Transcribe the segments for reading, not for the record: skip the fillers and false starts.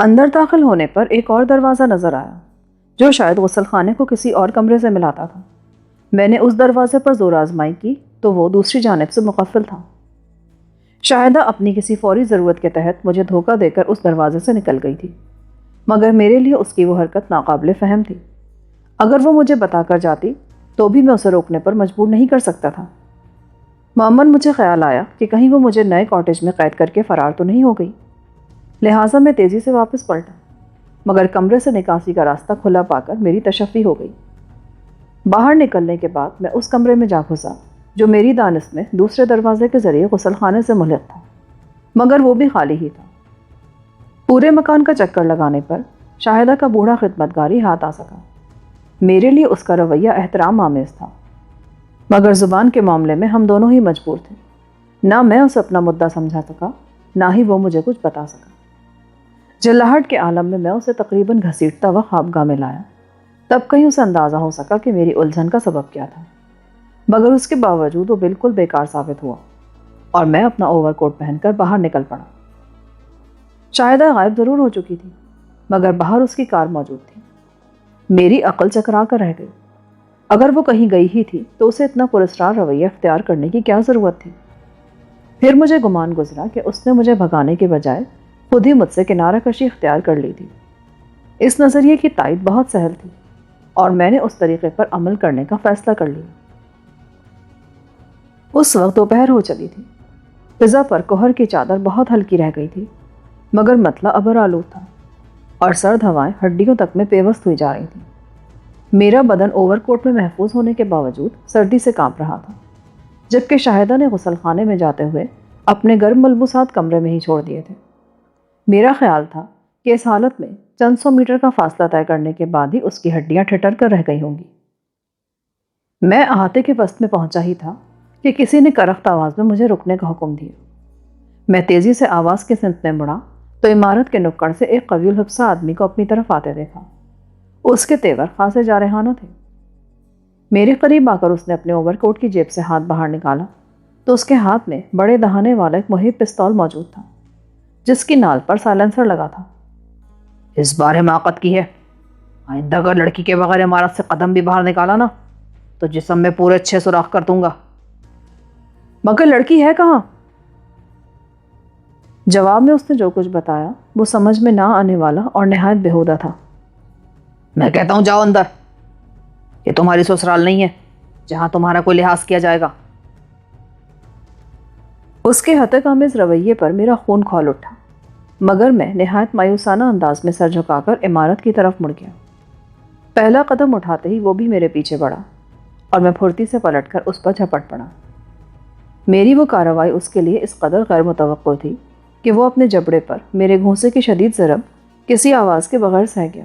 اندر داخل ہونے پر ایک اور دروازہ نظر آیا جو شاید غسل خانے کو کسی اور کمرے سے ملاتا تھا۔ میں نے اس دروازے پر زور آزمائی کی تو وہ دوسری جانب سے مقفل تھا۔ شاہدہ اپنی کسی فوری ضرورت کے تحت مجھے دھوکہ دے کر اس دروازے سے نکل گئی تھی، مگر میرے لیے اس کی وہ حرکت ناقابل فہم تھی۔ اگر وہ مجھے بتا کر جاتی تو بھی میں اسے روکنے پر مجبور نہیں کر سکتا تھا۔ معمولاً مجھے خیال آیا کہ کہیں وہ مجھے نئے کاٹیج میں قید کر کے فرار تو نہیں ہو گئی، لہٰذا میں تیزی سے واپس پلٹا، مگر کمرے سے نکاسی کا راستہ کھلا پا کر میری تشفی ہو گئی۔ باہر نکلنے کے بعد میں اس کمرے میں جا گھسا جو میری دانست میں دوسرے دروازے کے ذریعے غسل خانے سے ملحق تھا، مگر وہ بھی خالی ہی تھا۔ پورے مکان کا چکر لگانے پر شاہدہ کا بوڑھا خدمتگاری ہاتھ آ سکا۔ میرے لیے اس کا رویہ احترام آمیز تھا، مگر زبان کے معاملے میں ہم دونوں ہی مجبور تھے۔ نہ میں اسے اپنا مدعا سمجھا سکا، نہ ہی وہ مجھے کچھ بتا سکا۔ جلاہٹ کے عالم میں اسے تقریباً گھسیٹتا ہوا خوابگاہ میں لایا، تب کہیں اسے اندازہ ہو سکا کہ میری الجھن کا سبب کیا تھا، مگر اس کے باوجود وہ بالکل بیکار ثابت ہوا اور میں اپنا اوور کوٹ پہن کر باہر نکل پڑا۔ شاہدہ غائب ضرور ہو چکی تھی، مگر باہر اس کی کار موجود تھی۔ میری عقل چکرا کر رہ گئی۔ اگر وہ کہیں گئی ہی تھی تو اسے اتنا پراسرار رویہ اختیار کرنے کی کیا ضرورت تھی؟ پھر مجھے گمان گزرا کہ اس نے مجھے بھگانے کے بجائے خود ہی مجھ سے کنارہ کشی اختیار کر لی تھی۔ اس نظریے کی تائید بہت سہل تھی اور میں نے اس طریقے پر عمل کرنے کا فیصلہ کر لیا۔ اس وقت دوپہر ہو چلی تھی۔ فضا پر کوہر کی چادر بہت ہلکی رہ گئی تھی، مگر مطلع ابر آلود تھا اور سرد ہوائیں ہڈیوں تک میں پیوست ہوئی جا رہی تھیں۔ میرا بدن اوور کوٹ میں محفوظ ہونے کے باوجود سردی سے کانپ رہا تھا، جبکہ شاہدہ نے غسل خانے میں جاتے ہوئے اپنے گرم ملبوسات کمرے میں ہی چھوڑ دیے تھے۔ میرا خیال تھا کہ اس حالت میں چند سو میٹر کا فاصلہ طے کرنے کے بعد ہی اس کی ہڈیاں ٹھٹر کر رہ گئی ہوں گی۔ میں احاطے کے وسط میں پہنچا ہی تھا کہ کسی نے کرخت آواز میں مجھے رکنے کا حکم دیا۔ میں تیزی سے آواز کے سمت میں مڑا تو عمارت کے نکڑ سے ایک قوی الحبسہ آدمی کو اپنی طرف آتے دیکھا۔ اس کے تیور خاصے جارحانہ تھے۔ میرے قریب آ کر اس نے اپنے اوور کوٹ کی جیب سے ہاتھ باہر نکالا تو اس کے ہاتھ میں بڑے دہانے والا ایک محیط پستول موجود تھا، جس کی نال پر سائلنسر لگا تھا۔ اس بار حماقت کی ہے، آئندہ اگر لڑکی کے بغیر عمارت سے قدم بھی باہر نکالا نا تو جسم میں پورے 6 سوراخ کر دوں گا۔ مگر لڑکی ہے کہاں؟ جواب میں اس نے جو کچھ بتایا وہ سمجھ میں نہ آنے والا اور نہایت بیہودہ تھا۔ میں کہتا ہوں جاؤ اندر، یہ تمہاری سسرال نہیں ہے جہاں تمہارا کوئی لحاظ کیا جائے گا۔ اس کے ہتک آمیز رویے پر میرا خون کھول اٹھا، مگر میں نہایت مایوسانہ انداز میں سر جھکا کر عمارت کی طرف مڑ گیا۔ پہلا قدم اٹھاتے ہی وہ بھی میرے پیچھے بڑھا اور میں پھرتی سے پلٹ کر اس پر جھپٹ پڑا۔ میری وہ کارروائی اس کے لیے اس قدر غیر متوقع تھی کہ وہ اپنے جبڑے پر میرے گھونسے کی شدید ضرب کسی آواز کے بغیر سہ گیا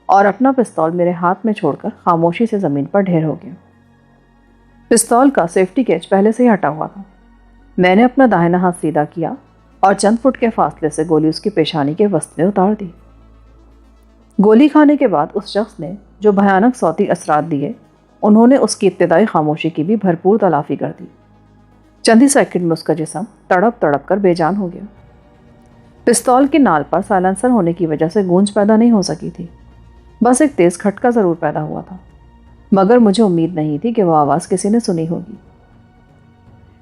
اور اپنا پستول میرے ہاتھ میں چھوڑ کر خاموشی سے زمین پر ڈھیر ہو گیا۔ پستول کا سیفٹی کیچ پہلے سے ہی ہٹا ہوا تھا۔ میں نے اپنا داہنا ہاتھ سیدھا کیا اور چند فٹ کے فاصلے سے گولی اس کی پیشانی کے وسط میں اتار دی۔ گولی کھانے کے بعد اس شخص نے جو بھیانک صوتی اثرات دیے، انہوں نے اس کی ابتدائی خاموشی کی بھی بھرپور تلافی کر دی۔ چند ہی سیکنڈ میں اس کا جسم تڑپ تڑپ کر بے جان ہو گیا۔ پستول کی نال پر سائلنسر ہونے کی وجہ سے گونج پیدا نہیں ہو سکی تھی، بس ایک تیز کھٹکا ضرور پیدا ہوا تھا، مگر مجھے امید نہیں تھی کہ وہ آواز کسی نے سنی ہوگی۔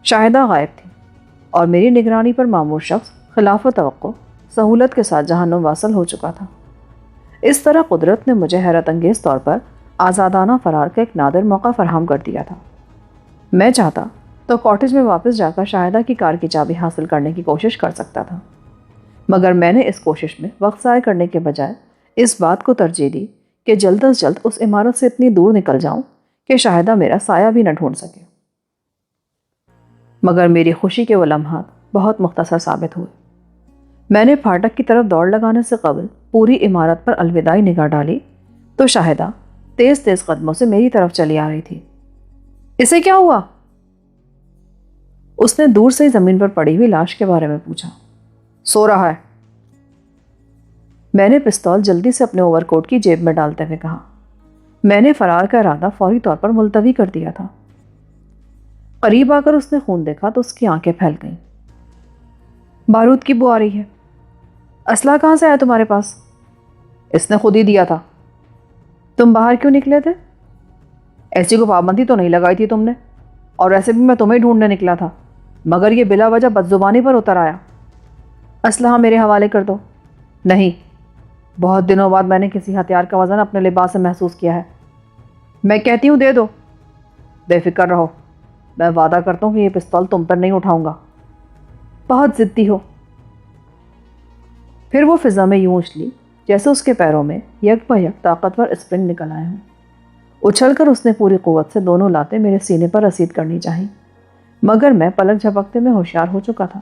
شاہدہ غائب تھی اور میری نگرانی پر مامور شخص خلاف توقع سہولت کے ساتھ جہنم واصل ہو چکا تھا۔ اس طرح قدرت نے مجھے حیرت انگیز طور پر آزادانہ فرار کا ایک نادر موقع فراہم کر دیا تھا۔ میں چاہتا تو کاٹیج میں واپس جا کر شاہدہ کی کار کی چابی حاصل کرنے کی کوشش کر سکتا تھا، مگر میں نے اس کوشش میں وقت ضائع کرنے کے بجائے اس بات کو ترجیح دی کہ جلد از جلد اس عمارت سے اتنی دور نکل جاؤں کہ شاہدہ میرا سایہ بھی نہ ڈھونڈ سکے۔ مگر میری خوشی کے وہ لمحات بہت مختصر ثابت ہوئے۔ میں نے پھاٹک کی طرف دوڑ لگانے سے قبل پوری عمارت پر الوداعی نگاہ ڈالی تو شاہدہ تیز تیز قدموں سے میری طرف چلی آ رہی تھی۔ اسے کیا ہوا؟ اس نے دور سے ہی زمین پر پڑی ہوئی لاش کے بارے میں پوچھا۔ سو رہا ہے، میں نے پستول جلدی سے اپنے اوور کوٹ کی جیب میں ڈالتے ہوئے کہا۔ میں نے فرار کا ارادہ فوری طور پر ملتوی کر دیا تھا۔ قریب آ کر اس نے خون دیکھا تو اس کی آنکھیں پھیل گئیں۔ بارود کی بو آ رہی ہے۔ اسلحہ کہاں سے آیا تمہارے پاس؟ اس نے خود ہی دیا تھا۔ تم باہر کیوں نکلے تھے؟ ایسی کو پابندی تو نہیں لگائی تھی تم نے، اور ایسے بھی میں تمہیں ڈھونڈنے نکلا تھا، مگر یہ بلا وجہ بدزبانی پر اتر آیا۔ اسلحہ میرے حوالے کر دو۔ نہیں، بہت دنوں بعد میں نے کسی ہتھیار کا وزن اپنے لباس سے محسوس کیا ہے۔ میں کہتی ہوں دے دو۔ بے فکر رہو، میں وعدہ کرتا ہوں کہ یہ پستول تم پر نہیں اٹھاؤں گا۔ بہت ضدی ہو۔ پھر وہ فضا میں یوں اچھلی جیسے اس کے پیروں میں یک بہ یک طاقتور اسپرنگ نکل آئے ہوں۔ اچھل کر اس نے پوری قوت سے دونوں لاتیں میرے سینے پر رسید کرنی چاہی، مگر میں پلک جھپکتے میں ہوشیار ہو چکا تھا۔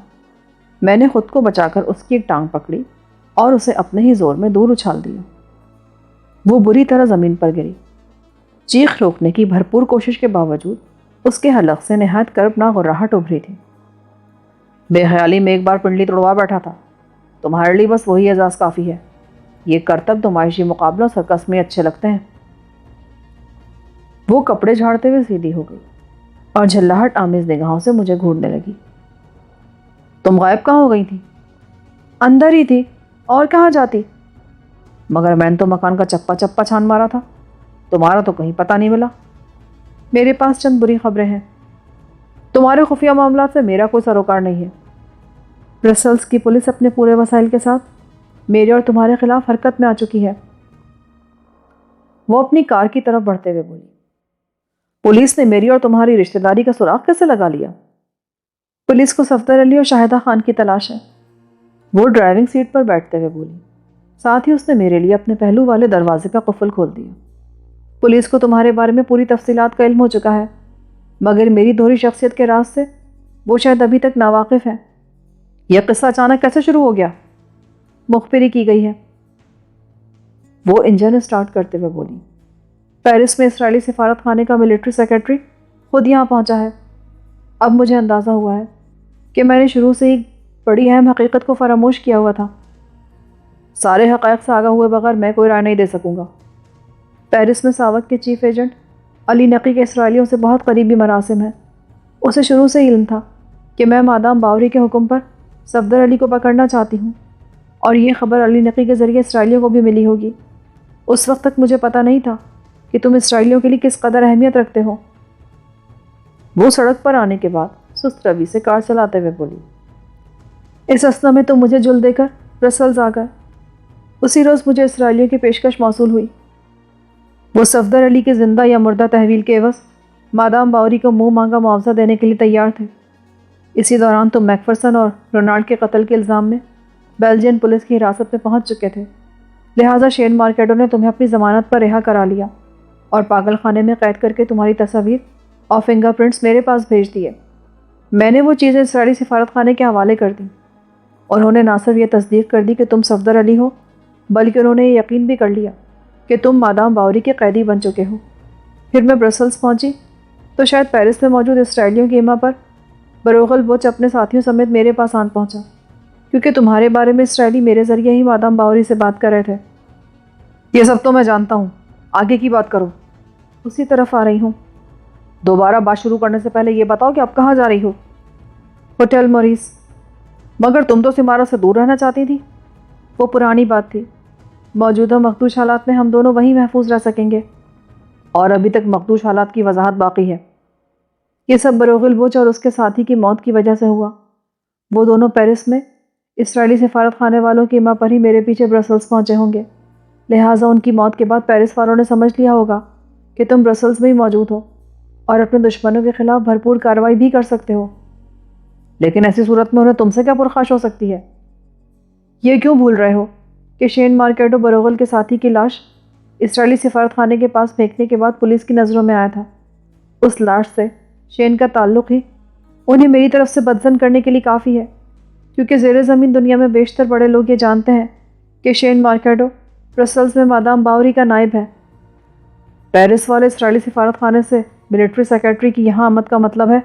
میں نے خود کو بچا کر اس کی ایک ٹانگ پکڑی اور اسے اپنے ہی زور میں دور اچھال دیا۔ وہ بری طرح زمین پر گری۔ چیخ روکنے کی بھرپور کوشش کے باوجود اس کے حلق سے نہایت کربناک غراہٹ ابھری تھی۔ بے خیالی میں ایک بار پنڈلی توڑوا بیٹھا تھا، تمہارے لیے بس وہی اعزاز کافی ہے۔ یہ کرتب نمائشی مقابلوں سرکس میں اچھے لگتے ہیں۔ وہ کپڑے جھاڑتے ہوئے سیدھی ہو گئی اور جھلاہٹ آمیز نگاہوں سے مجھے گھورنے لگی۔ تم غائب کہاں ہو گئی تھی؟ اندر ہی تھی، اور کہاں جاتی؟ مگر میں نے تو مکان کا چپا چپا چھان مارا تھا، تمہارا تو کہیں پتہ نہیں ملا۔ میرے پاس چند بری خبریں ہیں۔ تمہارے خفیہ معاملات سے میرا کوئی سروکار نہیں ہے۔ برسلز کی پولیس اپنے پورے وسائل کے ساتھ میرے اور تمہارے خلاف حرکت میں آ چکی ہے۔ وہ اپنی کار کی طرف بڑھتے ہوئے بولی۔ پولیس نے میری اور تمہاری رشتہ داری کا سراغ کیسے لگا لیا؟ پولیس کو صفدر علی اور شاہدہ خان کی تلاش ہے، وہ ڈرائیونگ سیٹ پر بیٹھتے ہوئے بولی۔ ساتھ ہی اس نے میرے لیے اپنے پہلو والے دروازے کا قفل کھول دیا۔ پولیس کو تمہارے بارے میں پوری تفصیلات کا علم ہو چکا ہے، مگر میری دوہری شخصیت کے راز سے وہ شاید ابھی تک ناواقف ہے۔ یہ قصہ اچانک کیسے شروع ہو گیا؟ مخبری کی گئی ہے، وہ انجن اسٹارٹ کرتے ہوئے بولی۔ پیرس میں اسرائیلی سفارت خانے کا ملٹری سیکرٹری خود یہاں پہنچا ہے۔ اب مجھے اندازہ ہوا ہے کہ میں نے شروع سے ہی بڑی اہم حقیقت کو فراموش کیا ہوا تھا۔ سارے حقائق سے آگاہ ہوئے بغیر میں کوئی رائے نہیں دے سکوں گا۔ پیرس میں ساوک کے چیف ایجنٹ علی نقی کے اسرائیلیوں سے بہت قریبی مراسم ہیں۔ اسے شروع سے علم تھا کہ میں مادام باوری کے حکم پر صفدر علی کو پکڑنا چاہتی ہوں، اور یہ خبر علی نقی کے ذریعے اسرائیلیوں کو بھی ملی ہوگی۔ اس وقت تک مجھے پتہ نہیں تھا کہ تم اسرائیلیوں کے لیے کس قدر اہمیت رکھتے ہو۔ وہ سڑک پر آنے کے بعد سست روی سے کار چلاتے ہوئے بولی۔ اس اثنا میں تم مجھے جل دے کر برسلز آ گئے۔ اسی روز مجھے اسرائیلیوں کی پیشکش موصول ہوئی۔ وہ صفدر علی کے زندہ یا مردہ تحویل کے عوض مادام باوری کو منہ مانگا معاوضہ دینے کے لیے تیار تھے۔ اسی دوران تم میکفرسن اور رونالڈ کے قتل کے الزام میں بیلجین پولیس کی حراست میں پہنچ چکے تھے، لہٰذا شین مارکیٹو نے تمہیں اپنی ضمانت پر رہا کرا لیا اور پاگل خانے میں قید کر کے تمہاری تصاویر اور فنگر پرنٹس میرے پاس بھیج دیے۔ میں نے وہ چیزیں اسرائیلی سفارت خانے کے حوالے کر دیں۔ انہوں نے نہ صرف یہ تصدیق کر دی کہ تم صفدر علی ہو، بلکہ انہوں نے یہ یقین بھی کر لیا کہ تم مادام باوری کے قیدی بن چکے ہو۔ پھر میں برسلز پہنچی تو شاید پیرس میں موجود اسرائیلیوں کی ایما پر بروغل بوچ اپنے ساتھیوں سمیت میرے پاس آن پہنچا، کیونکہ تمہارے بارے میں اسرائیلی میرے ذریعے ہی مادام باوری سے بات کر رہے تھے۔ یہ سب تو میں جانتا ہوں، آگے کی بات کرو۔ اسی طرف آ رہی ہوں۔ دوبارہ بات شروع کرنے سے پہلے یہ بتاؤ کہ اب کہاں جا رہی ہو؟ Hotel Maurice. مگر تم تو سمارا سے دور رہنا چاہتی تھی۔ وہ پرانی بات تھی، موجودہ مخدوش حالات میں ہم دونوں وہیں محفوظ رہ سکیں گے، اور ابھی تک مخدوش حالات کی وضاحت باقی ہے۔ یہ سب بروغل بوچ اور اس کے ساتھی کی موت کی وجہ سے ہوا۔ وہ دونوں پیرس میں اسرائیلی سفارت خانے والوں کی ایما پر ہی میرے پیچھے برسلز پہنچے ہوں گے، لہٰذا ان کی موت کے بعد پیرس والوں نے سمجھ لیا ہوگا کہ تم برسلز میں ہی موجود ہو اور اپنے دشمنوں کے خلاف بھرپور کارروائی بھی کر سکتے ہو۔ لیکن ایسی صورت میں انہیں تم سے کیا پرخاش ہو سکتی ہے؟ یہ کیوں بھول رہے ہو کہ شین مارکیٹو بروغل کے ساتھی کی لاش اسرائیلی سفارت خانے کے پاس پھینکنے کے بعد پولیس کی نظروں میں آیا تھا؟ اس لاش سے شین کا تعلق ہی انہیں میری طرف سے بدزن کرنے کے لیے کافی ہے، کیونکہ زیر زمین دنیا میں بیشتر بڑے لوگ یہ جانتے ہیں کہ شین مارکیٹو برسلز میں مادام باوری کا نائب ہے۔ پیرس والے اسرائیلی سفارت خانے سے ملٹری سیکرٹری کی یہاں آمد کا مطلب ہے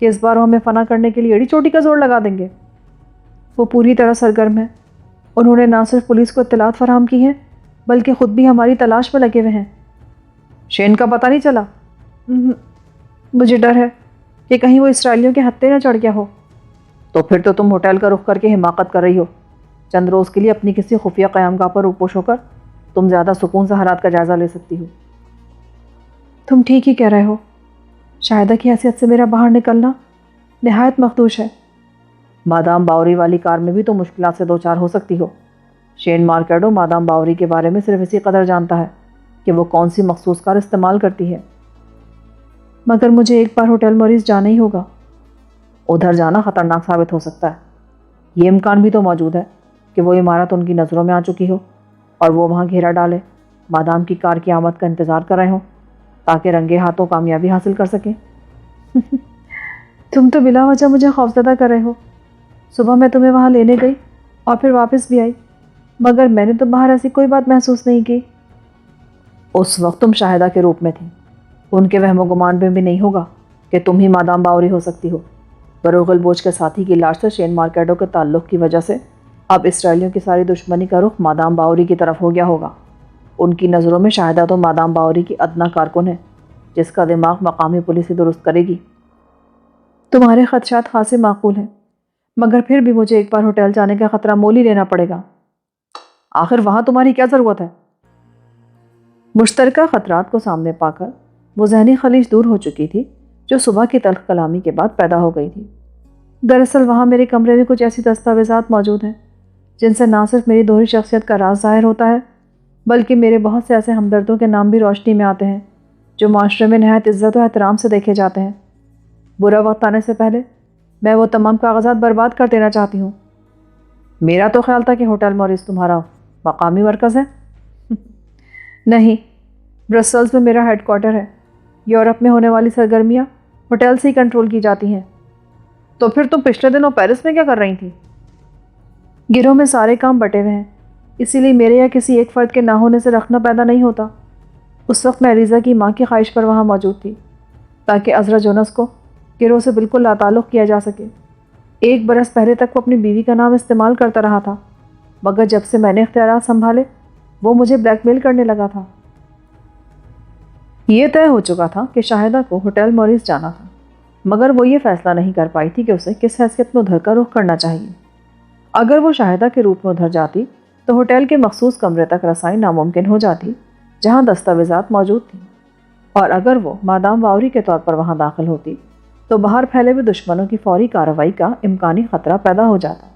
کہ اس بار وہ ہمیں فنا کرنے کے لیے ایڑی چوٹی کا زور لگا دیں گے۔ وہ پوری طرح سرگرم ہیں۔ انہوں نے نہ صرف پولیس کو اطلاعات فراہم کی ہیں، بلکہ خود بھی ہماری تلاش میں لگے ہوئے ہیں۔ شین کا پتہ نہیں چلا؟ مجھے ڈر ہے کہ کہیں وہ اسرائیلیوں کے ہتھے نہ چڑھ گیا ہو۔ تو پھر تو تم ہوٹل کا رخ کر کے حماقت کر رہی ہو۔ چند روز کے لیے اپنی کسی خفیہ قیام گاہ پر روپوش ہو کر تم زیادہ سکون سے حالات کا جائزہ لے سکتی ہو۔ تم ٹھیک ہی کہہ رہے ہو، شاہدہ کی حیثیت سے میرا باہر نکلنا نہایت مخدوش ہے۔ مادام باوری والی کار میں بھی تو مشکلات سے دوچار ہو سکتی ہو۔ شین مارکیڈو مادام باوری کے بارے میں صرف اسی قدر جانتا ہے کہ وہ کون سی مخصوص کار استعمال کرتی ہے۔ مگر مجھے ایک بار ہوٹل موریس جانا ہی ہوگا۔ ادھر جانا خطرناک ثابت ہو سکتا ہے۔ یہ امکان بھی تو موجود ہے کہ وہ عمارت ان کی نظروں میں آ چکی ہو اور وہ وہاں گھیرا ڈالے، مادام کی کار کی آمد کا انتظار کر رہے ہوں تاکہ رنگے ہاتھوں کامیابی حاصل کر سکیں۔ تم تو بلا وجہ مجھے خوفزدہ کر رہے ہو۔ صبح میں تمہیں وہاں لینے گئی اور پھر واپس بھی آئی، مگر میں نے تو باہر ایسی کوئی بات محسوس نہیں کی۔ اس وقت تم شاہدہ کے روپ میں تھی، ان کے وہم و گمان میں بھی نہیں ہوگا کہ تم ہی مادام باوری ہو سکتی ہو۔ بروغ البوج کے ساتھی کی لاش سے شین مارکیڈو کے تعلق کی وجہ سے اب اسرائیلیوں کی ساری دشمنی کا رخ مادام باوری کی طرف ہو گیا ہوگا۔ ان کی نظروں میں شاہدہ تو مادام باوری کی ادنا کارکن ہے جس کا دماغ مقامی پولیس ہی درست کرے گی۔ تمہارے خدشات خاصے معقول ہیں، مگر پھر بھی مجھے ایک بار ہوٹل جانے کا خطرہ مول ہی لینا پڑے گا۔ آخر وہاں تمہاری کیا ضرورت ہے؟ مشترکہ خطرات کو سامنے پا کر وہ ذہنی خلیج دور ہو چکی تھی جو صبح کی تلخ کلامی کے بعد پیدا ہو گئی تھی۔ دراصل وہاں میرے کمرے میں کچھ ایسی دستاویزات موجود ہیں جن سے نہ صرف میری دوہری شخصیت کا راز ظاہر ہوتا ہے بلکہ میرے بہت سے ایسے ہمدردوں کے نام بھی روشنی میں آتے ہیں جو معاشرے میں نہایت عزت و احترام سے دیکھے جاتے ہیں۔ برا وقت آنے سے پہلے میں وہ تمام کاغذات برباد کر دینا چاہتی ہوں۔ میرا تو خیال تھا کہ ہوٹل موریس تمہارا مقامی مرکز ہے۔ نہیں، برسلز میں میرا ہیڈ کوارٹر ہے۔ یورپ میں ہونے والی سرگرمیاں ہوٹل سے ہی کنٹرول کی جاتی ہیں۔ تو پھر تم پچھلے دنوں پیرس میں کیا کر رہی تھی؟ گروہ میں سارے کام بٹے ہوئے ہیں، اسی لیے میرے یا کسی ایک فرد کے نہ ہونے سے رکھنا پیدا نہیں ہوتا۔ اس وقت میں ریزا کی ماں کی خواہش پر وہاں موجود تھی تاکہ عذرا جونس کو گروہ سے بالکل لاتعلق کیا جا سکے۔ 1 برس پہلے تک وہ اپنی بیوی کا نام استعمال کرتا رہا تھا، مگر جب سے میں نے اختیارات سنبھالے وہ مجھے بلیک میل کرنے لگا تھا۔ یہ طے ہو چکا تھا کہ شاہدہ کو ہوٹل موریس جانا تھا، مگر وہ یہ فیصلہ نہیں کر پائی تھی کہ اسے کس حیثیت میں ادھر کا رخ کرنا چاہیے۔ اگر وہ شاہدہ کے روپ میں ادھر جاتی تو ہوٹل کے مخصوص کمرے تک رسائی ناممکن ہو جاتی جہاں دستاویزات موجود تھیں، اور اگر وہ مادام باوری کے طور پر وہاں داخل ہوتی تو باہر پھیلے ہوئے دشمنوں کی فوری کارروائی کا امکانی خطرہ پیدا ہو جاتا۔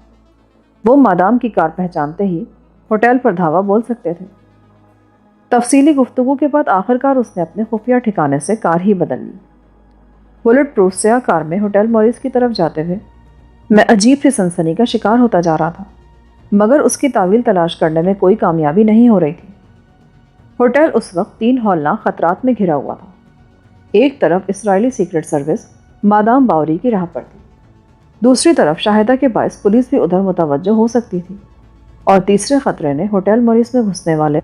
وہ مادام کی کار پہچانتے ہی ہوٹل پر دھاوا بول سکتے تھے۔ تفصیلی گفتگو کے بعد آخرکار اس نے اپنے خفیہ ٹھکانے سے کار ہی بدل لی۔ بلٹ پروف سیاہ کار میں ہوٹل موریس کی طرف جاتے ہوئے میں عجیب سی سنسنی کا شکار ہوتا جا رہا تھا، مگر اس کی تعویل تلاش کرنے میں کوئی کامیابی نہیں ہو رہی تھی۔ ہوٹل اس وقت 3 ہولناک خطرات میں گھرا ہوا تھا۔ ایک طرف اسرائیلی سیکرٹ سروس مادام باوری کی راہ پر تھی، دوسری طرف شاہدہ کے باعث پولیس بھی ادھر متوجہ ہو سکتی تھی، اور تیسرے خطرے نے ہوٹل موریس میں گھسنے والے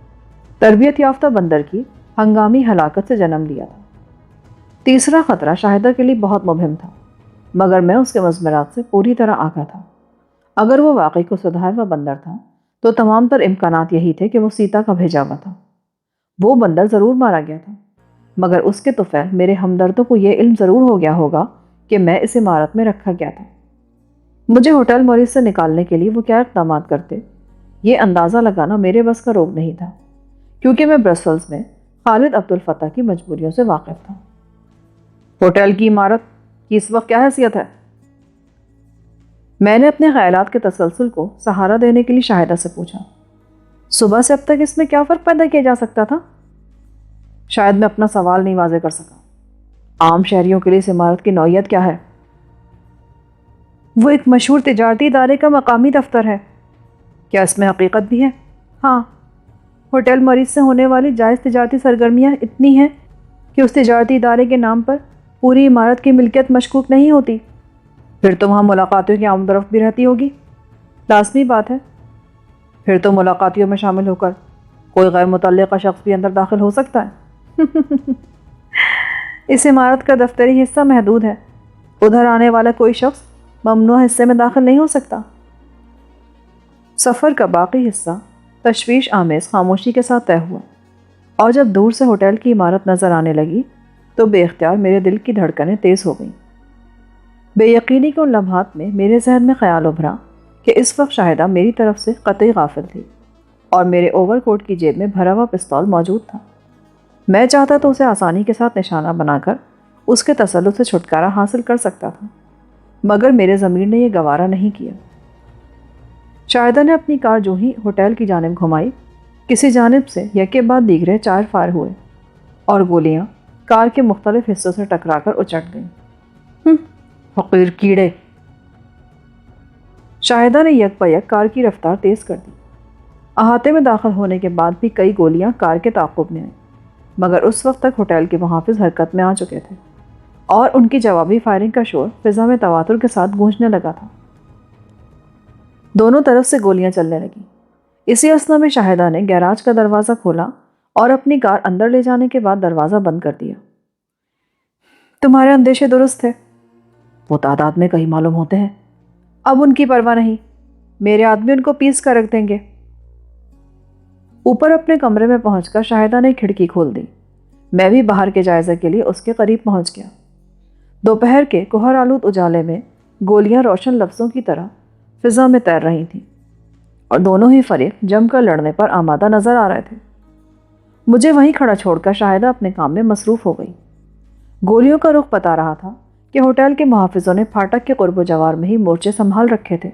تربیت یافتہ بندر کی ہنگامی ہلاکت سے جنم لیا تھا۔ تیسرا خطرہ شاہدہ کے لیے بہت مبہم تھا، مگر میں اس کے مضمرات سے پوری طرح آگاہ تھا۔ اگر وہ واقعی کو سدھارا ہوا بندر تھا تو تمام تر امکانات یہی تھے کہ وہ سیتا کا بھیجا ہوا تھا۔ وہ بندر ضرور مارا گیا تھا، مگر اس کے طفیل میرے ہمدردوں کو یہ علم ضرور ہو گیا ہوگا کہ میں اس عمارت میں رکھا گیا تھا۔ مجھے ہوٹل موریس سے نکالنے کے لیے وہ کیا اقدامات کرتے، یہ اندازہ لگانا میرے بس کا روگ نہیں تھا، کیونکہ میں برسلز میں خالد عبدالفتح کی مجبوریوں سے واقف تھا۔ ہوٹل کی عمارت کی اس وقت کیا حیثیت ہے؟ میں نے اپنے خیالات کے تسلسل کو سہارا دینے کے لیے شاہدہ سے پوچھا۔ صبح سے اب تک اس میں کیا فرق پیدا کیا جا سکتا تھا؟ شاید میں اپنا سوال نہیں واضح کر سکا۔ عام شہریوں کے لیے اس عمارت کی نوعیت کیا ہے؟ وہ ایک مشہور تجارتی ادارے کا مقامی دفتر ہے۔ کیا اس میں حقیقت بھی ہے؟ ہاں، ہوٹل موریس سے ہونے والی جائز تجارتی سرگرمیاں اتنی ہیں کہ اس تجارتی ادارے کے نام پر پوری عمارت کی ملکیت مشکوک نہیں ہوتی۔ پھر تو وہاں ملاقاتیوں کی آمد و رفت بھی رہتی ہوگی؟ لازمی بات ہے۔ پھر تو ملاقاتیوں میں شامل ہو کر کوئی غیر متعلقہ شخص بھی اندر داخل ہو سکتا ہے؟ اس عمارت کا دفتری حصہ محدود ہے، ادھر آنے والا کوئی شخص ممنوع حصے میں داخل نہیں ہو سکتا۔ سفر کا باقی حصہ تشویش آمیز خاموشی کے ساتھ طے ہوا، اور جب دور سے ہوٹل کی عمارت نظر آنے لگی تو بے اختیار میرے دل کی دھڑکنیں تیز ہو گئیں۔ بے یقینی کے ان لمحات میں میرے ذہن میں خیال ابھرا کہ اس وقت شاہدہ میری طرف سے قطعی غافل تھی اور میرے اوور کوٹ کی جیب میں بھرا ہوا پستول موجود تھا۔ میں چاہتا تو اسے آسانی کے ساتھ نشانہ بنا کر اس کے تسلط سے چھٹکارا حاصل کر سکتا تھا، مگر میرے ضمیر نے یہ گوارا نہیں کیا۔ شاہدہ نے اپنی کار جو ہی ہوٹل کی جانب گھمائی، کسی جانب سے یکے بعد دیگرے 4 فائر ہوئے اور گولیاں کار کے مختلف حصوں سے ٹکرا کر اچٹ گئیں۔ فقیر کیڑے! شاہدہ نے یک بیک کار کی رفتار تیز کر دی۔ احاطے میں داخل ہونے کے بعد بھی کئی گولیاں کار کے تعاقب میں آئیں، مگر اس وقت تک ہوٹل کے محافظ حرکت میں آ چکے تھے اور ان کی جوابی فائرنگ کا شور فضا میں تواتر کے ساتھ گونجنے لگا تھا۔ دونوں طرف سے گولیاں چلنے لگیں۔ اسی اثنا میں شاہدہ نے گیراج کا دروازہ کھولا اور اپنی کار اندر لے جانے کے بعد دروازہ بند کر دیا۔ تمہارے اندیشے درست تھے، وہ تعداد میں کئی معلوم ہوتے ہیں، اب ان کی پرواہ نہیں، میرے آدمی ان کو پیس کر رکھ دیں گے۔ اوپر اپنے کمرے میں پہنچ کر شاہدہ نے کھڑکی کھول دی۔ میں بھی باہر کے جائزے کے لیے اس کے قریب پہنچ گیا۔ دوپہر کے کوہر آلود اجالے میں گولیاں روشن لفظوں کی طرح فضا میں تیر رہی تھیں اور دونوں ہی فریق جم کر لڑنے پر آمادہ نظر آ رہے تھے۔ مجھے وہیں کھڑا چھوڑ کر شاہدہ اپنے کام میں مصروف ہو گئی۔ گولیوں کا رخ بتا رہا تھا کہ ہوٹل کے محافظوں نے پھاٹک کے قرب و جوار میں ہی مورچے سنبھال رکھے تھے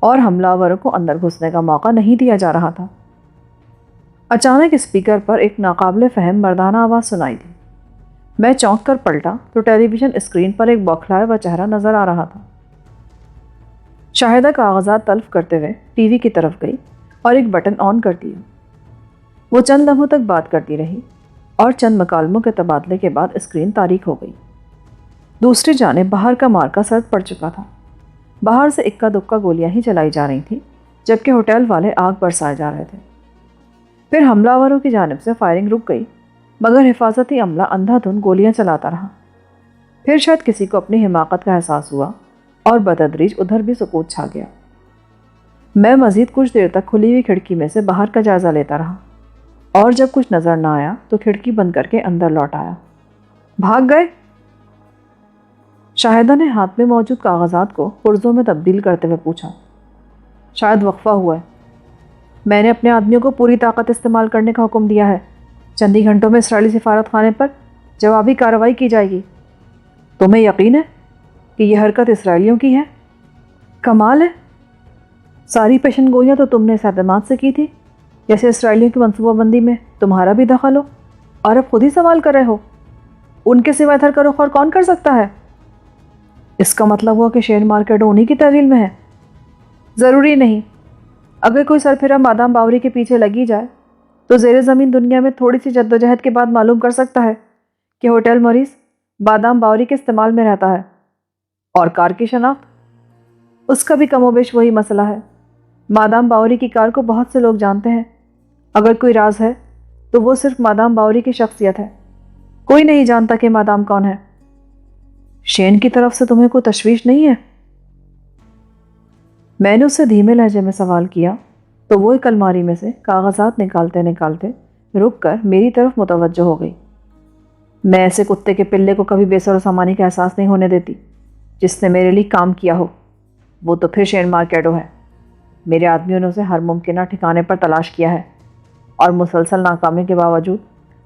اور حملہ آوروں کو اندر گھسنے کا موقع نہیں دیا جا رہا تھا۔ اچانک اسپیکر پر ایک ناقابل فہم مردانہ آواز سنائی دی۔ میں چونک کر پلٹا تو ٹیلی ویژن اسکرین پر ایک بوکھلایا ہوا چہرہ نظر آ رہا تھا۔ شاہدہ کاغذات تلف کرتے ہوئے ٹی وی کی طرف گئی اور ایک بٹن آن کر دیا۔ وہ چند لمحوں تک بات کرتی رہی اور چند مکالموں کے تبادلے کے بعد اسکرین تاریک ہو گئی۔ دوسری جانب باہر کا مارکا سرد پڑ چکا تھا۔ باہر سے اکا دکا گولیاں ہی چلائی جا رہی تھیں، جبکہ ہوٹل والے آگ برسائے جا رہے تھے۔ پھر حملہ آوروں کی جانب سے فائرنگ رک گئی، مگر حفاظتی عملہ اندھا دھند گولیاں چلاتا رہا۔ پھر شاید کسی کو اپنی حماقت کا احساس ہوا اور بتدریج ادھر بھی سکوت چھا گیا۔ میں مزید کچھ دیر تک کھلی ہوئی کھڑکی میں سے باہر کا جائزہ لیتا رہا اور جب کچھ نظر نہ آیا تو کھڑکی بند کر کے اندر لوٹ آیا۔ بھاگ گئے؟ شاہدہ نے ہاتھ میں موجود کاغذات کو پرزوں میں تبدیل کرتے ہوئے پوچھا۔ شاید وقفہ ہوا ہے، میں نے اپنے آدمیوں کو پوری طاقت استعمال کرنے کا حکم دیا ہے۔ چند ہی گھنٹوں میں اسرائیلی سفارت خانے پر جوابی کارروائی کی جائے گی۔ تمہیں یقین ہے کہ یہ حرکت اسرائیلیوں کی ہے؟ کمال ہے، ساری پیشن گوئیاں تو تم نے اس اعتماد سے کی تھی جیسے اسرائیلیوں کی منصوبہ بندی میں تمہارا بھی دخل ہو، اور اب خود ہی سوال کر رہے ہو ان کے سوا ادھر کا رخ اور کون کر سکتا ہے؟ اس کا مطلب ہوا کہ شیئر مارکیٹ انہی کی تحویل میں ہے؟ ضروری نہیں، اگر کوئی سرپھرا مادام باوری کے پیچھے لگی جائے تو زیر زمین دنیا میں تھوڑی سی جدوجہد کے بعد معلوم کر سکتا ہے کہ ہوٹل موریس بادام باوری کے استعمال میں رہتا ہے، اور کار کی شناخت اس کا بھی کم و بیش وہی مسئلہ ہے۔ مادام باوری کی کار کو بہت سے لوگ جانتے ہیں، اگر کوئی راز ہے تو وہ صرف مادام باوری کی شخصیت ہے، کوئی نہیں جانتا کہ مادام کون ہے۔ شین کی طرف سے تمہیں کوئی تشویش نہیں ہے؟ میں نے اس سے دھیمے لہجے میں سوال کیا تو وہ ایک الماری میں سے کاغذات نکالتے نکالتے رک کر میری طرف متوجہ ہو گئی۔ میں ایسے کتے کے پلے کو کبھی بے سر و سامانی کا احساس نہیں ہونے دیتی۔ جس نے میرے لیے کام کیا ہو وہ تو پھر شیئر مارکیٹو ہے۔ میرے آدمیوں نے اسے ہر ممکنہ ٹھکانے پر تلاش کیا ہے اور مسلسل ناکامی کے باوجود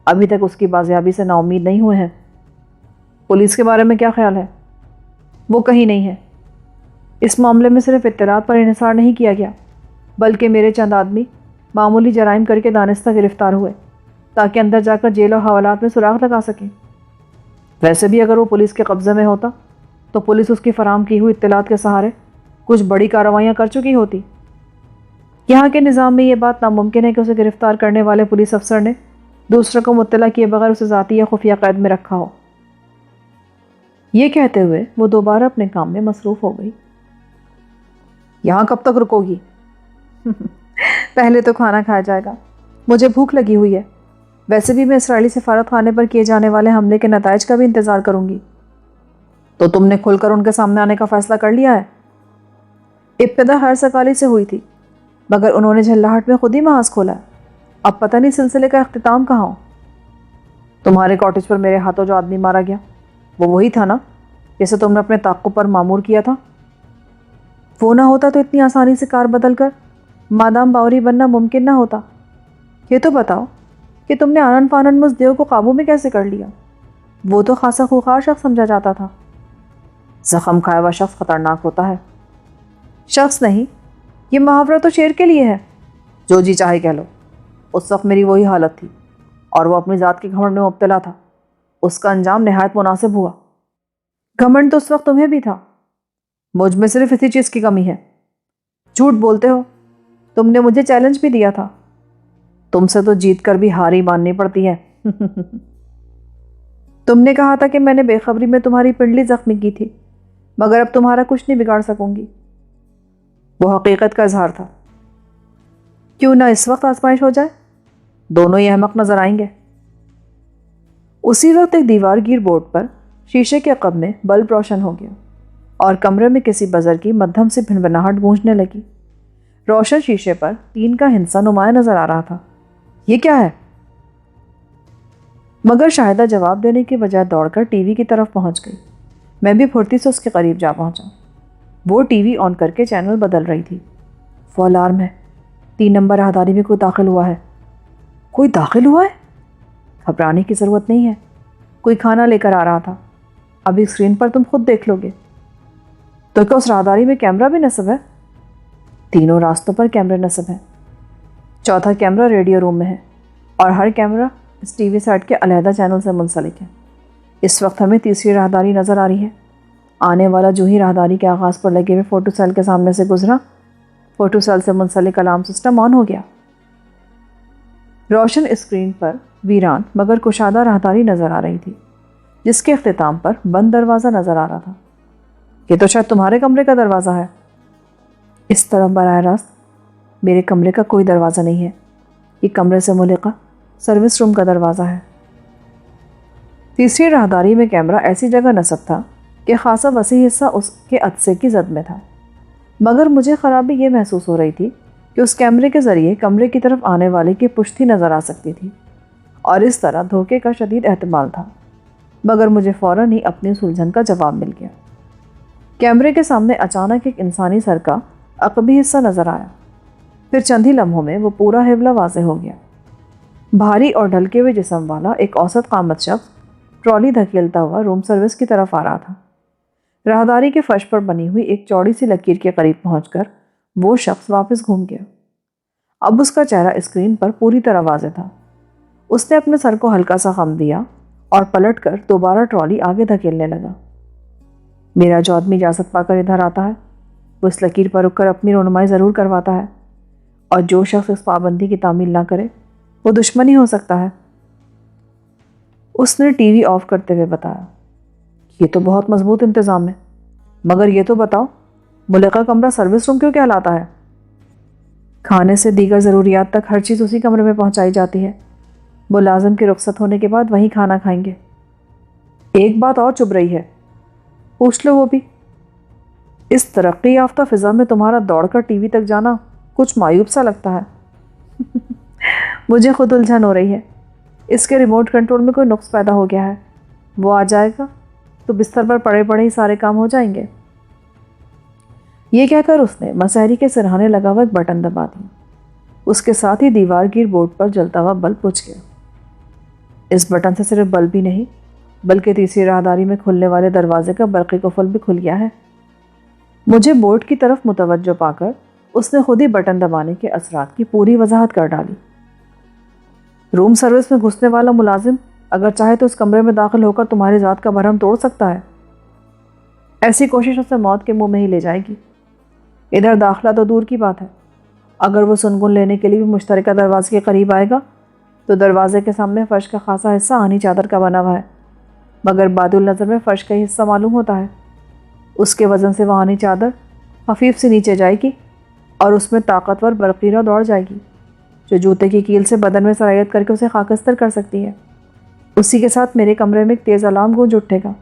ابھی تک اس کی بازیابی سے نا امید نہیں ہوئے ہیں۔ پولیس کے بارے میں کیا خیال ہے؟ وہ کہیں نہیں ہے۔ اس معاملے میں صرف اطلاعات پر انحصار نہیں کیا گیا، بلکہ میرے چند آدمی معمولی جرائم کر کے دانستہ گرفتار ہوئے تاکہ اندر جا کر جیل و حوالات میں سراغ لگا سکیں۔ ویسے بھی اگر وہ پولیس کے قبضے میں ہوتا تو پولیس اس کی فراہم کی ہوئی اطلاعات کے سہارے کچھ بڑی کارروائیاں کر چکی ہوتی۔ یہاں کے نظام میں یہ بات ناممکن ہے کہ اسے گرفتار کرنے والے پولیس افسر نے دوسروں کو مطلع کیے بغیر اسے ذاتی یا خفیہ قید میں رکھا ہو۔ یہ کہتے ہوئے وہ دوبارہ اپنے کام میں مصروف ہو گئی۔ یہاں کب تک رکو گی؟ پہلے تو کھانا کھایا جائے گا، مجھے بھوک لگی ہوئی ہے۔ ویسے بھی میں اسرائیلی سفارت خانے پر کیے جانے والے حملے کے نتائج کا بھی انتظار کروں گی۔ تو تم نے کھل کر ان کے سامنے آنے کا فیصلہ کر لیا ہے؟ ابتدا ہر سکالی سے ہوئی تھی، مگر انہوں نے جھلاہٹ میں خود ہی محاذ کھولا ہے۔ اب پتہ نہیں سلسلے کا اختتام کہاں ہو۔ تمہارے کاٹیج پر میرے ہاتھوں جو آدمی مارا گیا وہ وہی تھا نا جسے تم نے اپنے تعاقب پر مامور کیا تھا؟ وہ نہ ہوتا تو اتنی آسانی سے کار بدل کر مادام باوری بننا ممکن نہ ہوتا۔ یہ تو بتاؤ کہ تم نے آنن فانن مزدیو کو قابو میں کیسے کر لیا؟ وہ تو خاصا خوخار شخص سمجھا جاتا تھا۔ زخم کھایا ہوا شخص خطرناک ہوتا ہے۔ شخص نہیں، یہ محاورہ تو شیر کے لیے ہے۔ جو جی چاہے کہہ لو۔ اس وقت میری وہی حالت تھی اور وہ اپنی ذات کے گھمنڈ میں مبتلا تھا۔ اس کا انجام نہایت مناسب ہوا۔ گھمنڈ تو اس وقت تمہیں بھی تھا۔ مجھ میں صرف اسی چیز کی کمی ہے۔ جھوٹ بولتے ہو، تم نے مجھے چیلنج بھی دیا تھا۔ تم سے تو جیت کر بھی ہار ہی ماننی پڑتی ہے۔ تم نے کہا تھا کہ میں نے بے خبری میں تمہاری پنڈلی زخمی کی تھی، مگر اب تمہارا کچھ نہیں بگاڑ سکوں گی۔ وہ حقیقت کا اظہار تھا۔ کیوں نہ اس وقت آزمائش ہو جائے؟ دونوں ہی احمق نظر آئیں گے۔ اسی وقت ایک دیوار گیر بورڈ پر شیشے کے عقب میں بلب روشن ہو گیا اور کمرے میں کسی بزر کی مدھم سی بھنبھناہٹ گونجنے لگی۔ روشن شیشے پر تین کا ہندسہ نمایاں نظر آ رہا تھا۔ یہ کیا ہے؟ مگر شاہدہ جواب دینے کے بجائے دوڑ کر ٹی وی کی طرف پہنچ گئی۔ میں بھی پھرتی سے اس کے قریب جا پہنچا۔ وہ ٹی وی آن کر کے چینل بدل رہی تھی۔ وہ الارم ہے، 3 نمبر راہداری میں کوئی داخل ہوا ہے۔ کوئی داخل ہوا ہے؟ گھبرانے کی ضرورت نہیں ہے، کوئی کھانا لے کر آ رہا تھا۔ ابھی اسکرین پر تم خود دیکھ لو گے۔ تو کیا اس راہداری میں کیمرہ بھی نصب ہے؟ تینوں راستوں پر کیمرے نصب ہیں۔ چوتھا کیمرہ ریڈیو روم میں ہے اور ہر کیمرہ اس ٹی وی سیٹ کے علیحدہ چینل سے منسلک ہے۔ اس وقت ہمیں تیسری راہداری نظر آ رہی ہے۔ آنے والا جو ہی راہداری کے آغاز پر لگے ہوئے فوٹو سیل کے سامنے سے گزرا، فوٹو سیل سے منسلک الارم سسٹم آن ہو گیا۔ روشن اسکرین پر ویران مگر کشادہ راہداری نظر آ رہی تھی، جس کے اختتام پر بند دروازہ نظر آ رہا تھا۔ یہ تو شاید تمہارے کمرے کا دروازہ ہے۔ اس طرف براہ راست میرے کمرے کا کوئی دروازہ نہیں ہے، یہ کمرے سے ملحقہ سروس روم کا دروازہ ہے۔ تیسری راہداری میں کیمرہ ایسی جگہ نصب تھا کہ خاصا وسیع حصہ اس کے عدسے کی زد میں تھا، مگر مجھے خرابی یہ محسوس ہو رہی تھی کہ اس کیمرے کے ذریعے کمرے کی طرف آنے والے کی پشتی نظر آ سکتی تھی اور اس طرح دھوکے کا شدید احتمال تھا، مگر مجھے فوراً ہی اپنی سلجھن کا جواب مل گیا۔ کیمرے کے سامنے اچانک ایک انسانی سر کا عقبی حصہ نظر آیا، پھر چند ہی لمحوں میں وہ پورا حوالہ واضح ہو گیا۔ بھاری اور ڈھلکے ہوئے جسم والا ایک اوسط قامت شخص ٹرالی دھکیلتا ہوا روم سروس کی طرف آ رہا تھا۔ راہداری کے فرش پر بنی ہوئی ایک چوڑی سی لکیر کے قریب پہنچ کر وہ شخص واپس گھوم گیا۔ اب اس کا چہرہ اسکرین پر پوری طرح واضح تھا۔ اس نے اپنے سر کو ہلکا سا خم دیا اور پلٹ کر دوبارہ ٹرالی آگے دھکیلنے لگا۔ میرا جو آدمی اجازت پا کر ادھر آتا ہے، وہ اس لکیر پر رک کر اپنی رونمائی ضرور کرواتا ہے، اور جو شخص اس پابندی کی تعمیل نہ کرے وہ دشمن ہی ہو سکتا ہے۔ اس نے ٹی وی آف کرتے ہوئے بتایا، یہ تو بہت مضبوط انتظام ہے، مگر یہ تو بتاؤ ملحقہ کمرہ سروس روم کیوں کہلاتا ہے؟ کھانے سے دیگر ضروریات تک ہر چیز اسی کمرے میں پہنچائی جاتی ہے۔ ملازم کے رخصت ہونے کے بعد وہیں کھانا کھائیں گے۔ ایک بات اور چبھ رہی ہے، پوچھ لو وہ بھی۔ اس ترقی یافتہ فضا میں تمہارا دوڑ کر ٹی وی تک جانا کچھ معیوب سا لگتا ہے۔ مجھے خود الجھن ہو رہی ہے۔ اس کے ریموٹ کنٹرول میں کوئی نقص پیدا ہو گیا ہے، وہ آ جائے گا تو بستر پر پڑے پڑے ہی سارے کام ہو جائیں گے۔ یہ کہہ کر اس نے مسحری کے سرہانے لگا ہوا ایک بٹن دبا دیا۔ اس کے ساتھ ہی دیوار گیر بورڈ پر جلتا ہوا بلب بجھ گیا۔ اس بٹن سے صرف بلب ہی نہیں، بلکہ تیسری راہداری میں کھلنے والے دروازے کا برقی قفل بھی کھل گیا ہے۔ مجھے بورڈ کی طرف متوجہ پا کر اس نے خود ہی بٹن دبانے کے اثرات کی پوری وضاحت کر ڈالی۔ روم سروس میں گھسنے والا ملازم اگر چاہے تو اس کمرے میں داخل ہو کر تمہاری ذات کا بھرم توڑ سکتا ہے۔ ایسی کوشش اسے موت کے منہ میں ہی لے جائے گی۔ ادھر داخلہ تو دور کی بات ہے، اگر وہ سنگن لینے کے لیے بھی مشترکہ دروازے کے قریب آئے گا تو دروازے کے سامنے فرش کا خاصا حصہ آہنی چادر کا بنا ہوا ہے، مگر بعد النظر میں فرش کا ہی حصہ معلوم ہوتا ہے۔ اس کے وزن سے وہ آہنی چادر خفیف سے نیچے جائے گی اور اس میں طاقتور برقیرہ دوڑ جائے گی جو جوتے کی کیل سے بدن میں سرایت کر کے اسے خاکستر کر سکتی ہے۔ اسی کے ساتھ میرے کمرے میں ایک تیز الارم گونج اٹھے گا۔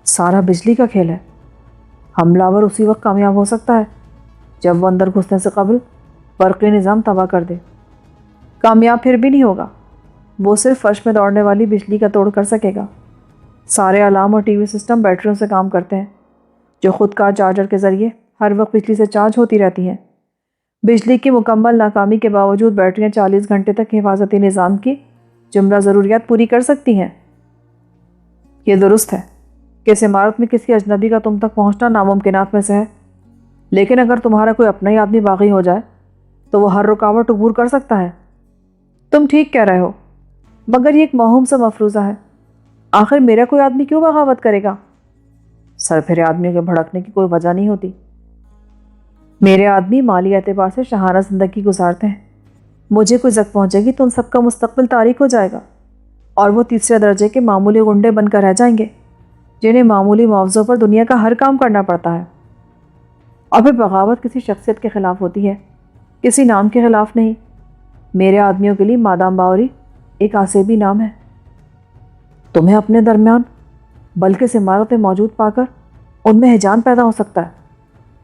سارا بجلی کا کھیل ہے۔ حملہ آور اسی وقت کامیاب ہو سکتا ہے جب وہ اندر گھسنے سے قبل برقی نظام تباہ کر دے۔ کامیاب پھر بھی نہیں ہوگا، وہ صرف فرش میں دوڑنے والی بجلی کا توڑ کر سکے گا۔ سارے الارم اور ٹی وی سسٹم بیٹریوں سے کام کرتے ہیں جو خود کار چارجر کے ذریعے ہر وقت بجلی سے چارج ہوتی رہتی ہیں۔ بجلی کی مکمل ناکامی کے باوجود بیٹریاں 40 گھنٹے تک حفاظتی نظام کی جملہ ضروریات پوری کر سکتی ہیں۔ یہ درست ہے کہ اس عمارت میں کسی اجنبی کا تم تک پہنچنا ناممکنات میں سے ہے، لیکن اگر تمہارا کوئی اپنا ہی آدمی باغی ہو جائے تو وہ ہر رکاوٹ عبور کر سکتا ہے۔ تم ٹھیک کہہ رہے ہو، مگر یہ ایک موہوم سا مفروضہ ہے۔ آخر میرا کوئی آدمی کیوں بغاوت کرے گا؟ سر پھرے آدمیوں کے بھڑکنے کی کوئی وجہ نہیں ہوتی۔ میرے آدمی مالی اعتبار سے شاہانہ زندگی گزارتے ہیں۔ مجھے کوئی زک پہنچے گی تو ان سب کا مستقبل تاریک ہو جائے گا، اور وہ تیسرے درجے کے معمولی غنڈے بن کر رہ جائیں گے جنہیں معمولی معاوضوں پر دنیا کا ہر کام کرنا پڑتا ہے۔ اور پھر بغاوت کسی شخصیت کے خلاف ہوتی ہے، کسی نام کے خلاف نہیں۔ میرے آدمیوں کے لیے مادام باوری ایک آسیبی نام ہے۔ تمہیں اپنے درمیان بلکہ اس عمارت میں موجود پا کر ان میں ہیجان پیدا ہو سکتا ہے۔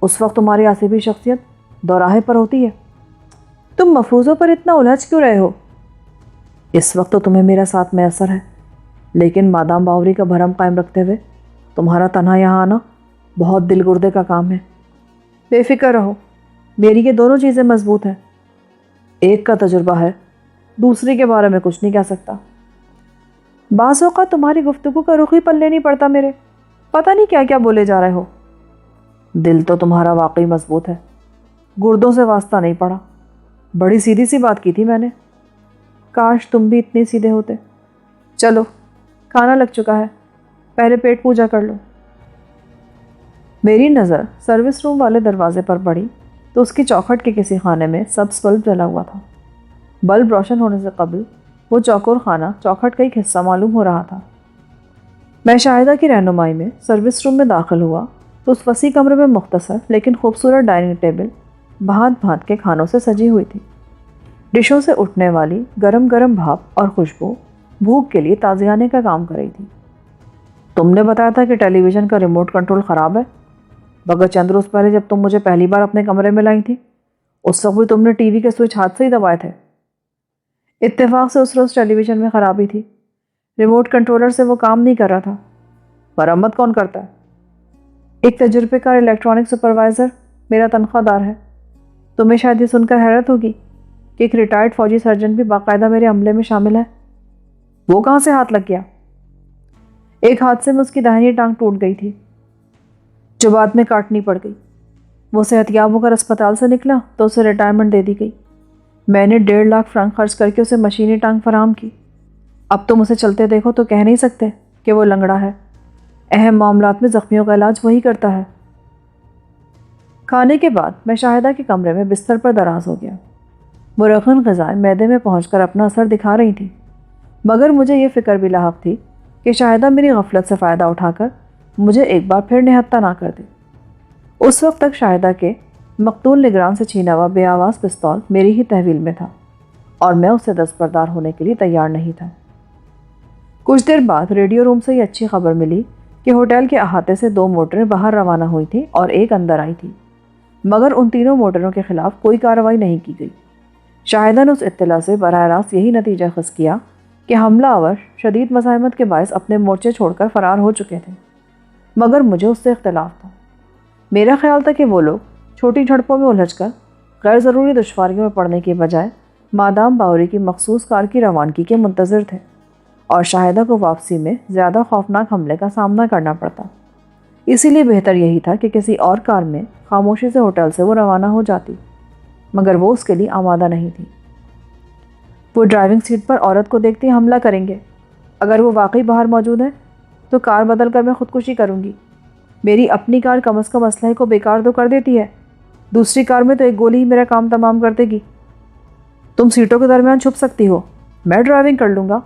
اس وقت تمہاری آسیبی شخصیت دوراہے پر ہوتی ہے۔ تم مفروضوں پر اتنا الجھ کیوں رہے ہو؟ اس وقت تو تمہیں میرا ساتھ میسر ہے، لیکن مادام باوری کا بھرم قائم رکھتے ہوئے تمہارا تنہا یہاں آنا بہت دل گردے کا کام ہے۔ بے فکر رہو، میری یہ دونوں چیزیں مضبوط ہیں۔ ایک کا تجربہ ہے، دوسری کے بارے میں کچھ نہیں کہہ سکتا۔ بعض اوقات تمہاری گفتگو کا رخ ہی پلے نہیں پڑتا میرے، پتہ نہیں کیا کیا بولے جا رہے ہو۔ دل تو تمہارا واقعی مضبوط ہے، گردوں سے واسطہ نہیں پڑا۔ بڑی سیدھی سی بات کی تھی میں نے، کاش تم بھی اتنے سیدھے ہوتے۔ چلو کھانا لگ چکا ہے، پہلے پیٹ پوجا کر لو۔ میری نظر سروس روم والے دروازے پر پڑی تو اس کی چوکھٹ کے کسی خانے میں سبز بلب جلا ہوا تھا۔ بلب روشن ہونے سے قبل وہ چوکور خانہ چوکھٹ کا ایک حصہ معلوم ہو رہا تھا۔ میں شاہدہ کی رہنمائی میں سروس روم میں داخل ہوا تو اس وسیع کمرے میں مختصر لیکن خوبصورت ڈائننگ ٹیبل بھانت بھانت کے کھانوں سے سجی ہوئی تھی۔ ڈشوں سے اٹھنے والی گرم گرم بھاپ اور خوشبو بھوک کے لیے تازیانے کا کام کر رہی تھی۔ تم نے بتایا تھا کہ ٹیلی ویژن کا ریموٹ کنٹرول خراب ہے، مگر چند روز پہلے جب تم مجھے پہلی بار اپنے کمرے میں لائی تھی اس وقت بھی تم نے ٹی وی کے سوئچ ہاتھ سے ہی دبائے تھے۔ اتفاق سے اس روز ٹیلی ویژن میں خرابی تھی، ریموٹ کنٹرولر سے وہ کام نہیں کر رہا تھا۔ مرمت کون کرتا ہے؟ ایک تجربے کار الیکٹرانک سپروائزر میرا تنخواہ دار ہے۔ تمہیں شاید یہ سن کر حیرت ہوگی کہ ایک ریٹائرڈ فوجی سرجن بھی باقاعدہ میرے عملے میں شامل ہے۔ وہ کہاں سے ہاتھ لگ گیا؟ ایک حادثے میں اس کی داہنی ٹانگ ٹوٹ گئی تھی جو بعد میں کاٹنی پڑ گئی۔ وہ صحت یاب ہو کر اسپتال سے نکلا تو اسے ریٹائرمنٹ دے دی گئی۔ میں نے 1.5 لاکھ فرنک خرچ کر کے اسے مشینی ٹانگ فراہم کی۔ اب تم اسے چلتے دیکھو تو کہہ نہیں سکتے کہ وہ لنگڑا ہے۔ اہم معاملات میں زخمیوں کا علاج وہی کرتا ہے۔ کھانے کے بعد میں شاہدہ کے کمرے میں بستر پر دراز ہو گیا۔ مرغن غذائیں معدے میں پہنچ کر اپنا اثر دکھا رہی تھیں، مگر مجھے یہ فکر بھی لاحق تھی کہ شاہدہ میری غفلت سے فائدہ اٹھا کر مجھے ایک بار پھر نہتہ نہ کر دے۔ اس وقت تک شاہدہ کے مقتول نگران سے چھینا ہوا بے آواز پستول میری ہی تحویل میں تھا اور میں اس سے دستبردار ہونے کے لیے تیار نہیں تھا۔ کچھ دیر بعد ریڈیو روم سے یہ اچھی خبر ملی کہ ہوٹل کے احاطے سے 2 موٹریں باہر روانہ ہوئی تھیں اور ایک اندر آئی تھی، مگر ان تینوں موٹروں کے خلاف کوئی کارروائی نہیں کی گئی۔ شاہدہ نے اس اطلاع سے براہ راست یہی نتیجہ خیز کیا کہ حملہ آور شدید مزاحمت کے باعث اپنے مورچے چھوڑ کر فرار ہو چکے تھے، مگر مجھے اس سے اختلاف تھا۔ میرا خیال تھا کہ وہ لوگ چھوٹی جھڑپوں میں الجھ کر غیر ضروری دشواریوں میں پڑنے کے بجائے مادام باوری کی مخصوص کار کی روانگی کے منتظر تھے اور شاہدہ کو واپسی میں زیادہ خوفناک حملے کا سامنا کرنا پڑتا۔ اسی لیے بہتر یہی تھا کہ کسی اور کار میں خاموشی سے ہوٹل سے وہ روانہ ہو جاتی، مگر وہ اس کے لیے آمادہ نہیں تھی۔ وہ ڈرائیونگ سیٹ پر عورت کو دیکھتے ہی حملہ کریں گے۔ اگر وہ واقعی باہر موجود ہے تو کار بدل کر میں خودکشی کروں گی۔ میری اپنی کار کم از کم اسلحے کو بیکار تو کر دیتی ہے، دوسری کار میں تو ایک گولی ہی میرا کام تمام کر دے گی۔ تم سیٹوں کے درمیان چھپ سکتی ہو، میں ڈرائیونگ کر لوں گا۔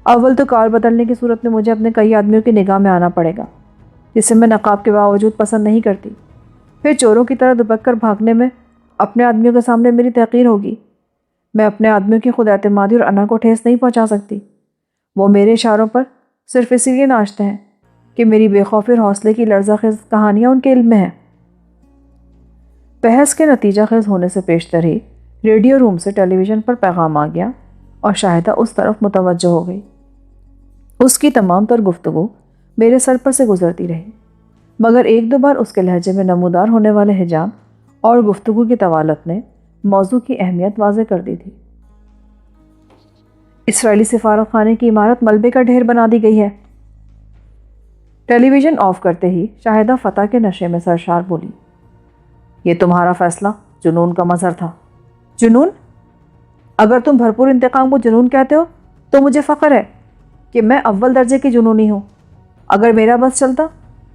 اول تو کار بدلنے کی صورت میں مجھے اپنے کئی آدمیوں کی نگاہ میں آنا پڑے گا، جسے میں نقاب کے باوجود پسند نہیں کرتی۔ پھر چوروں کی طرح دبک کر بھاگنے میں اپنے آدمیوں کے سامنے میری تحقیر ہوگی۔ میں اپنے آدمیوں کی خود اعتمادی اور انا کو ٹھیس نہیں پہنچا سکتی۔ وہ میرے اشاروں پر صرف اسی لیے ناچتے ہیں کہ میری بے خوفی اور حوصلے کی لرزہ خیز کہانیاں ان کے علم میں ہیں۔ بحث کے نتیجہ خیز ہونے سے پیشتر ہی ریڈیو روم سے ٹیلی ویژن پر پیغام آ گیا اور شاہدہ اس طرف متوجہ ہو گئی۔ اس کی تمام تر گفتگو میرے سر پر سے گزرتی رہی۔ مگر ایک دو بار اس کے لہجے میں نمودار ہونے والے حجاب اور گفتگو کی طوالت نے موضوع کی اہمیت واضح کر دی تھی۔ اسرائیلی سفارت خانے کی عمارت ملبے کا ڈھیر بنا دی گئی ہے۔ ٹیلی ویژن آف کرتے ہی شاہدہ فتح کے نشے میں سرشار بولی، یہ تمہارا فیصلہ جنون کا مظہر تھا۔ جنون؟ اگر تم بھرپور انتقام کو جنون کہتے ہو تو مجھے فخر ہے کہ میں اول درجے کی جنونی ہوں۔ اگر میرا بس چلتا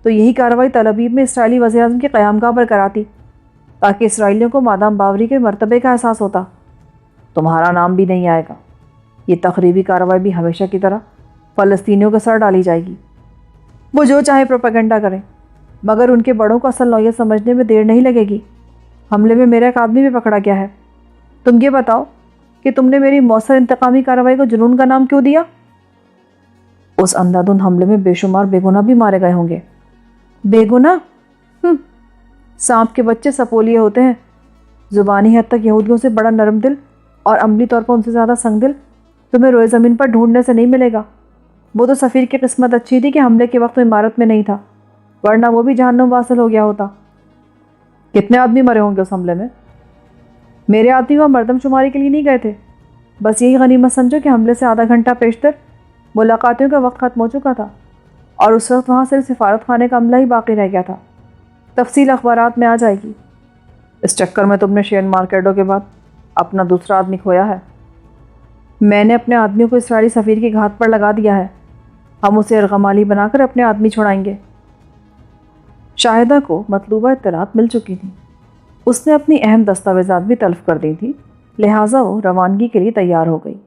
تو یہی کارروائی تل ابیب میں اسرائیلی وزیر اعظم کی قیامگاہ پر کراتی، تاکہ اسرائیلیوں کو مادام باوری کے مرتبے کا احساس ہوتا۔ تمہارا نام بھی نہیں آئے گا۔ یہ تخریبی کارروائی بھی ہمیشہ کی طرح فلسطینیوں کے سر ڈالی جائے گی۔ وہ جو چاہے پروپیگنڈا کریں، مگر ان کے بڑوں کو اصل نوعیت سمجھنے میں دیر نہیں لگے گی۔ حملے میں میرا ایک آدمی بھی پکڑا گیا ہے۔ تم یہ بتاؤ کہ تم نے میری مؤثر انتقامی کارروائی کو جنون کا نام کیوں دیا؟ اس اندھا دھند حملے میں بے شمار بے گناہ بھی مارے گئے ہوں گے۔ بے گناہ؟ سانپ کے بچے سپولیے ہوتے ہیں۔ زبانی حد تک یہودیوں سے بڑا نرم دل اور عملی طور پر ان سے زیادہ سنگ دل تمہیں روئے زمین پر ڈھونڈنے سے نہیں ملے گا۔ وہ تو سفیر کی قسمت اچھی تھی کہ حملے کے وقت وہ عمارت میں نہیں تھا، ورنہ وہ بھی جہنم واصل ہو گیا ہوتا۔ کتنے آدمی مرے ہوں گے اس حملے میں؟ میرے آدمی وہاں مردم شماری کے لیے نہیں گئے تھے، بس یہی غنیمت سمجھو کہ حملے سے آدھا گھنٹہ پیشتر ملاقاتوں کا وقت ختم ہو چکا تھا، اور اس وقت وہاں صرف سفارت خانے کا عملہ ہی باقی رہ گیا تھا۔ تفصیل اخبارات میں آ جائے گی۔ اس چکر میں تم نے شین مارکیڈو کے بعد اپنا دوسرا آدمی کھویا ہے۔ میں نے اپنے آدمیوں کو اسرائیلی سفیر کی گھات پر لگا دیا ہے۔ ہم اسے ارغمالی بنا کر اپنے آدمی چھڑائیں گے۔ شاہدہ کو مطلوبہ اطلاعات مل چکی تھیں۔ اس نے اپنی اہم دستاویزات بھی تلف کر دی تھی، لہٰذا وہ روانگی کے لیے تیار ہو گئی۔